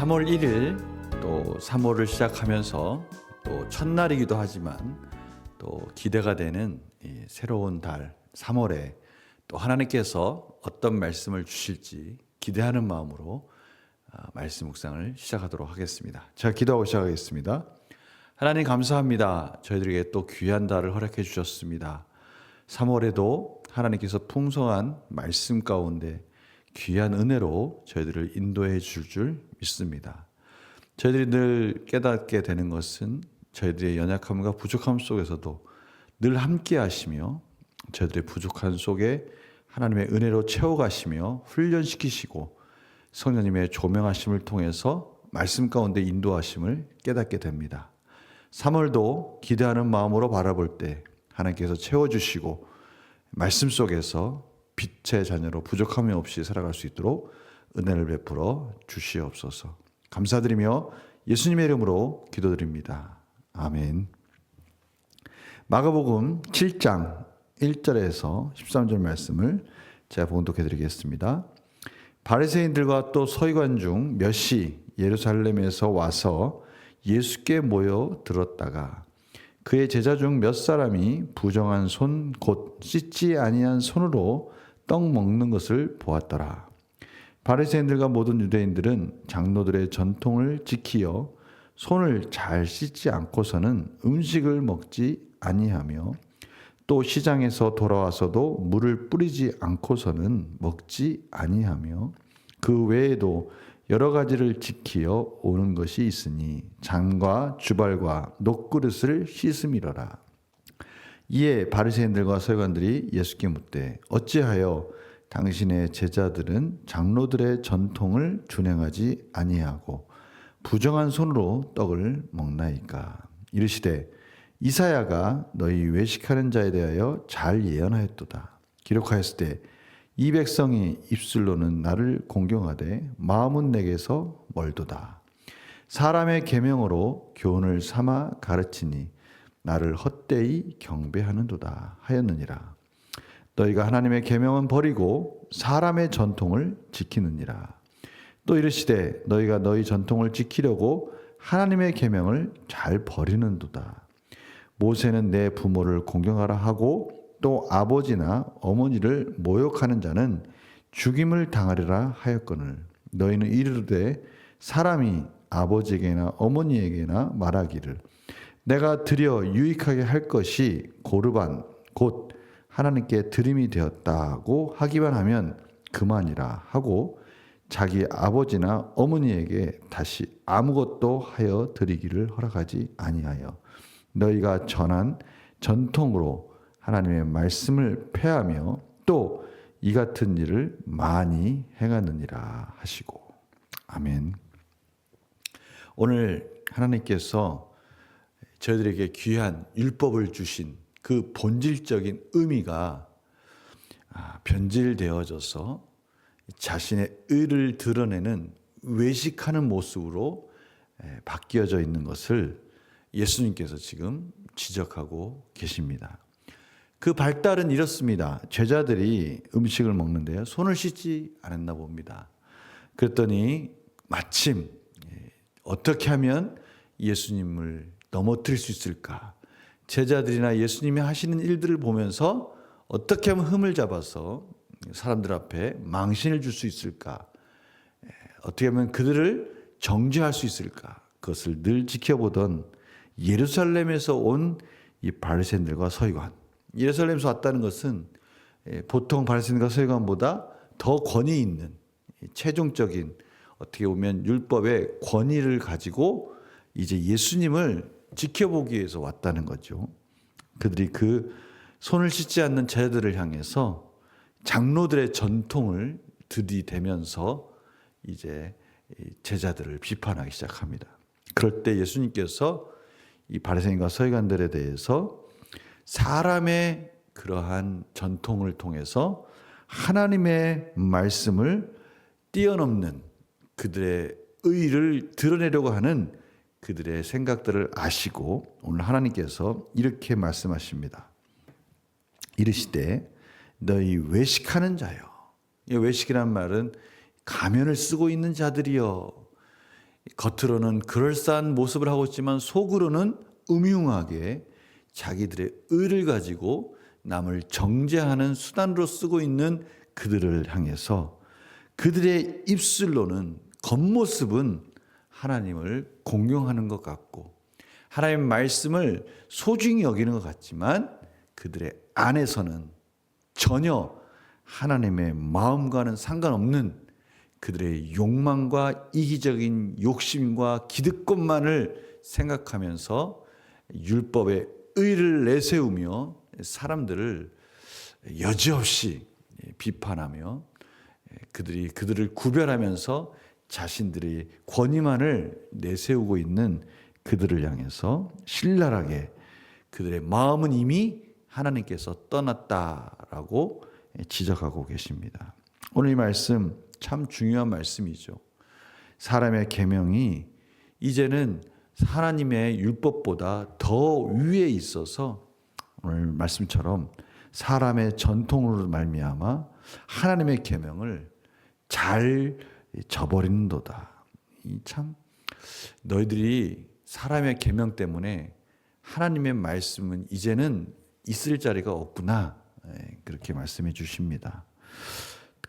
3월 1일 또 3월을 시작하면서 또 첫날이기도 하지만 또 기대가 되는 이 새로운 달 3월에 또 하나님께서 어떤 말씀을 주실지 기대하는 마음으로 말씀 묵상을 시작하도록 하겠습니다. 제가 기도하고 시작하겠습니다. 하나님 감사합니다. 저희들에게 또 귀한 달을 허락해 주셨습니다. 3월에도 하나님께서 풍성한 말씀 가운데 귀한 은혜로 저희들을 인도해 줄 믿습니다. 저희들이 늘 깨닫게 되는 것은 저희들의 연약함과 부족함 속에서도 늘 함께 하시며 저희들의 부족한 속에 하나님의 은혜로 채워가시며 훈련시키시고 성령님의 조명하심을 통해서 말씀 가운데 인도하심을 깨닫게 됩니다. 3월도 기대하는 마음으로 바라볼 때 하나님께서 채워주시고 말씀 속에서 빛의 자녀로 부족함이 없이 살아갈 수 있도록 은혜를 베풀어 주시옵소서. 감사드리며 예수님의 이름으로 기도드립니다. 아멘. 마가복음 7장 1절에서 13절 말씀을 제가 봉독해 드리겠습니다. 바리새인들과 또 서기관 중 몇이 예루살렘에서 와서 예수께 모여 들었다가 그의 제자 중 몇 사람이 부정한 손 곧 씻지 아니한 손으로 떡 먹는 것을 보았더라. 바리새인들과 모든 유대인들은 장로들의 전통을 지키어 손을 잘 씻지 않고서는 음식을 먹지 아니하며 또 시장에서 돌아와서도 물을 뿌리지 않고서는 먹지 아니하며 그 외에도 여러 가지를 지키어 오는 것이 있으니 잔과 주발과 녹그릇을 씻음이러라. 이에 바리새인들과 서기관들이 예수께 묻되 어찌하여 당신의 제자들은 장로들의 전통을 준행하지 아니하고 부정한 손으로 떡을 먹나이까? 이르시되 이사야가 너희 외식하는 자에 대하여 잘 예언하였도다. 기록하였을 때 이 백성이 입술로는 나를 공경하되 마음은 내게서 멀도다. 사람의 계명으로 교훈을 삼아 가르치니 나를 헛되이 경배하는도다 하였느니라. 너희가 하나님의 계명은 버리고 사람의 전통을 지키느니라. 또 이르시되 너희가 너희 전통을 지키려고 하나님의 계명을 잘 버리는도다. 모세는 내 부모를 공경하라 하고 또 아버지나 어머니를 모욕하는 자는 죽임을 당하리라 하였거늘 너희는 이르되 사람이 아버지에게나 어머니에게나 말하기를 내가 드려 유익하게 할 것이 고르반 곧 하나님께 드림이 되었다고 하기만 하면 그만이라 하고 자기 아버지나 어머니에게 다시 아무것도 하여 드리기를 허락하지 아니하여 너희가 전한 전통으로 하나님의 말씀을 폐하며 또 이 같은 일을 많이 행하느니라 하시고 아멘. 오늘 하나님께서 저희들에게 귀한 율법을 주신 그 본질적인 의미가 변질되어져서 자신의 의를 드러내는 외식하는 모습으로 바뀌어져 있는 것을 예수님께서 지금 지적하고 계십니다. 그 발달은 이렇습니다. 제자들이 음식을 먹는데요. 손을 씻지 않았나 봅니다. 그랬더니 마침 어떻게 하면 예수님을 넘어뜨릴 수 있을까? 제자들이나 예수님이 하시는 일들을 보면서 어떻게 하면 흠을 잡아서 사람들 앞에 망신을 줄 수 있을까? 어떻게 하면 그들을 정죄할 수 있을까? 그것을 늘 지켜보던 예루살렘에서 온 이 바리새인들과 서기관. 예루살렘에서 왔다는 것은 보통 바리새인과 서기관보다 더 권위 있는 최종적인 어떻게 보면 율법의 권위를 가지고 이제 예수님을 지켜보기 위해서 왔다는 거죠. 그들이 그 손을 씻지 않는 제자들을 향해서 장로들의 전통을 들이대면서 이제 제자들을 비판하기 시작합니다. 그럴 때 예수님께서 이 바리새인과 서기관들에 대해서 사람의 그러한 전통을 통해서 하나님의 말씀을 뛰어넘는 그들의 의를 드러내려고 하는 그들의 생각들을 아시고 오늘 하나님께서 이렇게 말씀하십니다. 이르시되 너희 외식하는 자여. 이 외식이란 말은 가면을 쓰고 있는 자들이여. 겉으로는 그럴싸한 모습을 하고 있지만 속으로는 음흉하게 자기들의 의를 가지고 남을 정죄하는 수단으로 쓰고 있는 그들을 향해서 그들의 입술로는 겉모습은 하나님을 공경하는 것 같고 하나님의 말씀을 소중히 여기는 것 같지만 그들의 안에서는 전혀 하나님의 마음과는 상관없는 그들의 욕망과 이기적인 욕심과 기득권만을 생각하면서 율법의 의를 내세우며 사람들을 여지없이 비판하며 그들을 구별하면서 자신들의 권위만을 내세우고 있는 그들을 향해서 신랄하게 그들의 마음은 이미 하나님께서 떠났다라고 지적하고 계십니다. 오늘 이 말씀 참 중요한 말씀이죠. 사람의 계명이 이제는 하나님의 율법보다 더 위에 있어서 오늘 말씀처럼 사람의 전통으로 말미암아 하나님의 계명을 잘 저버리는도다. 이 참 너희들이 사람의 계명 때문에 하나님의 말씀은 이제는 있을 자리가 없구나. 그렇게 말씀해 주십니다.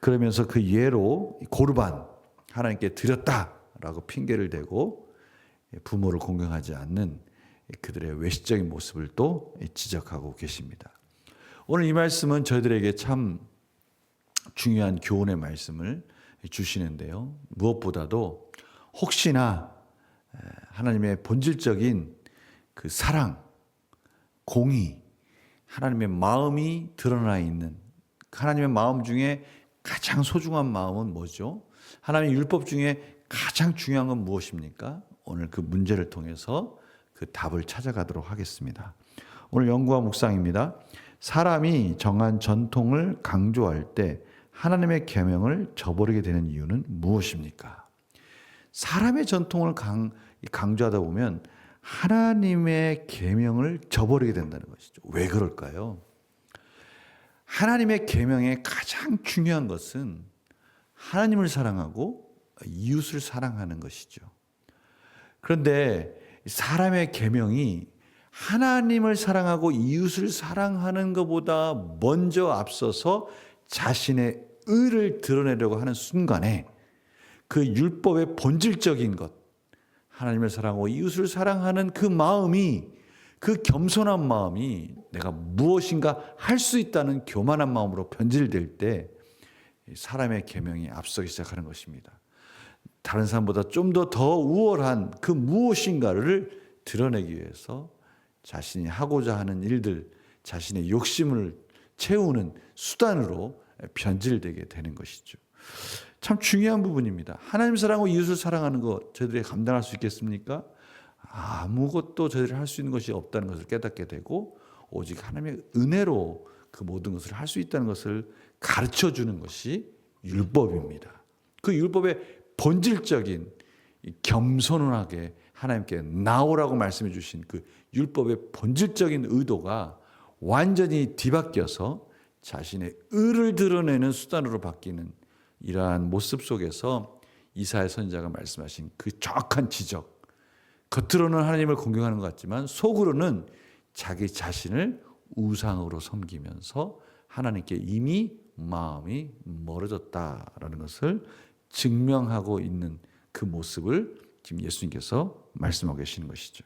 그러면서 그 예로 고르반 하나님께 드렸다라고 핑계를 대고 부모를 공경하지 않는 그들의 외식적인 모습을 또 지적하고 계십니다. 오늘 이 말씀은 저희들에게 참 중요한 교훈의 말씀을 주시는데요. 무엇보다도 혹시나 하나님의 본질적인 그 사랑, 공의, 하나님의 마음이 드러나 있는 하나님의 마음 중에 가장 소중한 마음은 뭐죠? 하나님의 율법 중에 가장 중요한 건 무엇입니까? 오늘 그 문제를 통해서 그 답을 찾아가도록 하겠습니다. 오늘 연구와 묵상입니다. 사람이 정한 전통을 강조할 때 하나님의 계명을 저버리게 되는 이유는 무엇입니까? 사람의 전통을 강조하다 보면 하나님의 계명을 저버리게 된다는 것이죠. 왜 그럴까요? 하나님의 계명의 가장 중요한 것은 하나님을 사랑하고 이웃을 사랑하는 것이죠. 그런데 사람의 계명이 하나님을 사랑하고 이웃을 사랑하는 것보다 먼저 앞서서 자신의 의를 드러내려고 하는 순간에 그 율법의 본질적인 것, 하나님을 사랑하고 이웃을 사랑하는 그 마음이, 그 겸손한 마음이 내가 무엇인가 할 수 있다는 교만한 마음으로 변질될 때 사람의 계명이 앞서기 시작하는 것입니다. 다른 사람보다 좀 더 우월한 그 무엇인가를 드러내기 위해서 자신이 하고자 하는 일들, 자신의 욕심을 채우는 수단으로 변질되게 되는 것이죠. 참 중요한 부분입니다. 하나님 사랑하고 이웃을 사랑하는 것 저희들이 감당할 수 있겠습니까? 아무것도 저희들이 할 수 있는 것이 없다는 것을 깨닫게 되고 오직 하나님의 은혜로 그 모든 것을 할 수 있다는 것을 가르쳐주는 것이 율법입니다. 그 율법의 본질적인 겸손하게 하나님께 나오라고 말씀해 주신 그 율법의 본질적인 의도가 완전히 뒤바뀌어서 자신의 의를 드러내는 수단으로 바뀌는 이러한 모습 속에서 이사야 선지자가 말씀하신 그 정확한 지적, 겉으로는 하나님을 공경하는 것 같지만 속으로는 자기 자신을 우상으로 섬기면서 하나님께 이미 마음이 멀어졌다라는 것을 증명하고 있는 그 모습을 지금 예수님께서 말씀하고 계시는 것이죠.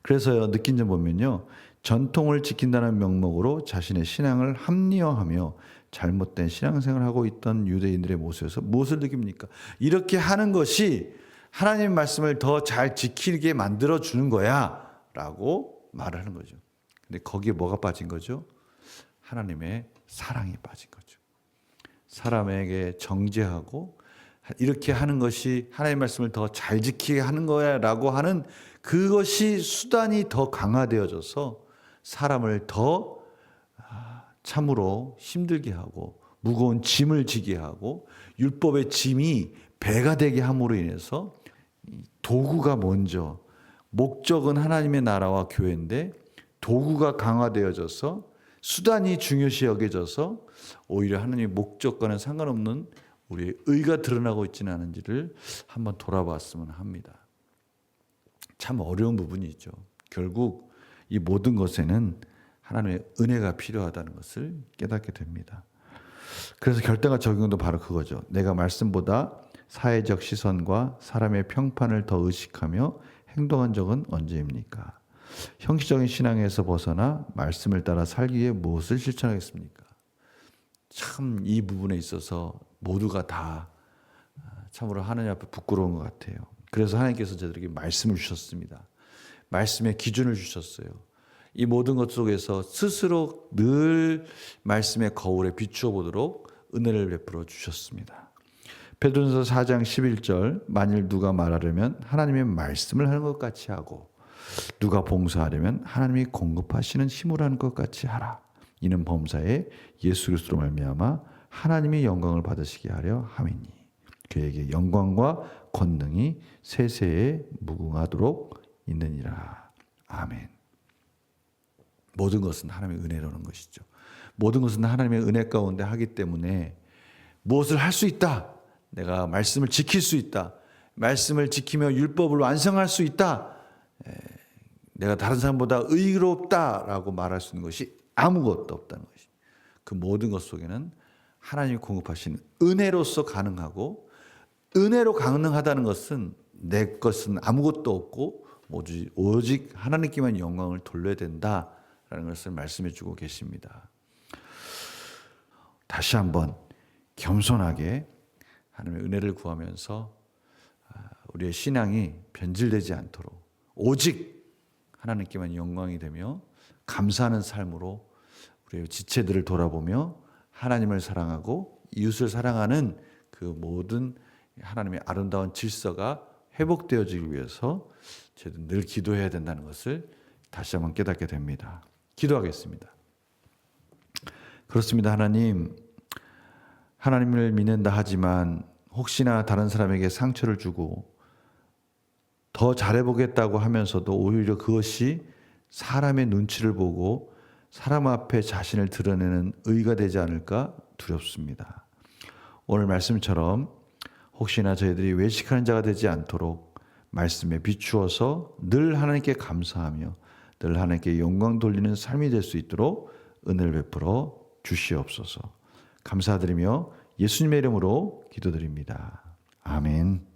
그래서요, 느낀 점 보면요, 전통을 지킨다는 명목으로 자신의 신앙을 합리화하며 잘못된 신앙생활을 하고 있던 유대인들의 모습에서 무엇을 느낍니까? 이렇게 하는 것이 하나님의 말씀을 더 잘 지키게 만들어주는 거야 라고 말을 하는 거죠. 근데 거기에 뭐가 빠진 거죠? 하나님의 사랑이 빠진 거죠. 사람에게 정죄하고 이렇게 하는 것이 하나님의 말씀을 더 잘 지키게 하는 거야 라고 하는 그것이 수단이 더 강화되어져서 사람을 더 참으로 힘들게 하고 무거운 짐을 지게 하고 율법의 짐이 배가 되게 함으로 인해서 도구가 먼저, 목적은 하나님의 나라와 교회인데 도구가 강화되어져서 수단이 중요시 여겨져서 오히려 하나님의 목적과는 상관없는 우리의 의가 드러나고 있지는 않은지를 한번 돌아봤으면 합니다. 참 어려운 부분이죠. 결국 이 모든 것에는 하나님의 은혜가 필요하다는 것을 깨닫게 됩니다. 그래서 결단과 적용도 바로 그거죠. 내가 말씀보다 사회적 시선과 사람의 평판을 더 의식하며 행동한 적은 언제입니까? 형식적인 신앙에서 벗어나 말씀을 따라 살기 위해 무엇을 실천하겠습니까? 참 이 부분에 있어서 모두가 다 참으로 하나님 앞에 부끄러운 것 같아요. 그래서 하나님께서 저들에게 말씀을 주셨습니다. 말씀의 기준을 주셨어요. 이 모든 것 속에서 스스로 늘 말씀의 거울에 비추어 보도록 은혜를 베풀어 주셨습니다. 베드로전서 4장 11절 만일 누가 말하려면 하나님의 말씀을 하는 것 같이 하고 누가 봉사하려면 하나님이 공급하시는 힘으로 하는 것 같이 하라. 이는 범사에 예수 그리스도로 말미암아 하나님이 영광을 받으시게 하려 함이니 그에게 영광과 권능이 세세에 무궁하도록 있느니라. 아멘. 모든 것은 하나님의 은혜라는 것이죠. 모든 것은 하나님의 은혜 가운데 하기 때문에 무엇을 할 수 있다. 내가 말씀을 지킬 수 있다. 말씀을 지키며 율법을 완성할 수 있다. 내가 다른 사람보다 의롭다라고 말할 수 있는 것이 아무것도 없다는 것이. 그 모든 것 속에는 하나님이 공급하신 은혜로서 가능하고 은혜로 가능하다는 것은 내 것은 아무것도 없고 오직 하나님께만 영광을 돌려야 된다라는 것을 말씀해 주고 계십니다. 다시 한번 겸손하게 하나님의 은혜를 구하면서 우리의 신앙이 변질되지 않도록 오직 하나님께만 영광이 되며 감사하는 삶으로 우리의 지체들을 돌아보며 하나님을 사랑하고 이웃을 사랑하는 그 모든 하나님의 아름다운 질서가 회복되어지기 위해서 저희도 늘 기도해야 된다는 것을 다시 한번 깨닫게 됩니다. 기도하겠습니다. 그렇습니다. 하나님을 믿는다 하지만 혹시나 다른 사람에게 상처를 주고 더 잘해보겠다고 하면서도 오히려 그것이 사람의 눈치를 보고 사람 앞에 자신을 드러내는 의가 되지 않을까 두렵습니다. 오늘 말씀처럼 혹시나 저희들이 외식하는 자가 되지 않도록 말씀에 비추어서 늘 하나님께 감사하며 늘 하나님께 영광 돌리는 삶이 될 수 있도록 은혜를 베풀어 주시옵소서. 감사드리며 예수님의 이름으로 기도드립니다. 아멘.